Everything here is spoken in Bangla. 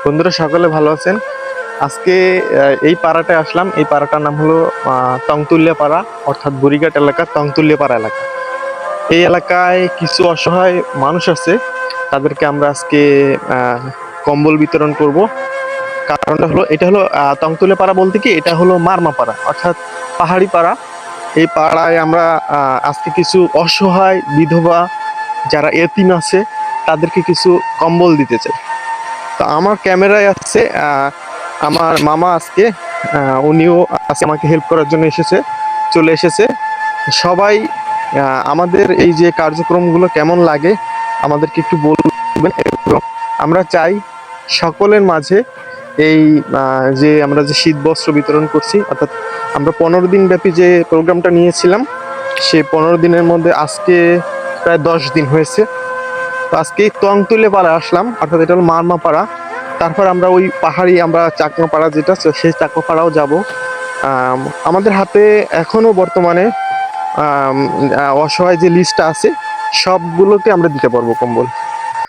বন্ধুরা সকলে ভালো আছেন। আজকে এই পাড়াটায় আসলাম। এই পাড়াটার নাম হলো তংতুলিয়া পাড়া, অর্থাৎ বুড়িঘাট এলাকা, তংতুলিয়া পাড়া এলাকা। এই এলাকায় কিছু অসহায় মানুষ আছে, তাদেরকে আমরা আজকে কম্বল বিতরণ করব। কারণটা হলো, এটা হলো তংতুলিয়া পাড়া বলতে কি, এটা হলো মারমা পাড়া, অর্থাৎ পাহাড়ি পাড়া। এই পাড়ায় আমরা আজকে কিছু অসহায় বিধবা যারা এতিম আছে তাদেরকে কিছু কম্বল দিতে চাই। তো আমার ক্যামেরায় আছে আমার মামা আজকে, উনিও আজকে আমাকে হেল্প করার জন্য চলে এসেছে। সবাই আমাদের এই যে কার্যক্রমগুলো কেমন লাগে আমাদেরকে একটু বলবেন। এবং আমরা চাই সকলের মাঝে এই আমরা যে শীত বস্ত্র বিতরণ করছি, অর্থাৎ আমরা 15 দিন ব্যাপী যে প্রোগ্রামটা নিয়েছিলাম, সেই 15 দিনের মধ্যে আজকে প্রায় 10 দিন হয়েছে। তো আজকে তংতুলে পাড়া আসলাম, অর্থাৎ এটা হলো মারমা পাড়া। তারপর আমরা ওই পাহাড়ি আমরা চাকমা পাড়া যেটা, সেই চাকমা পাড়াও যাব। আমাদের হাতে এখনো বর্তমানে অসহায় যে লিস্টটা আছে সবগুলোকে আমরা দিতে পারবো কম্বল।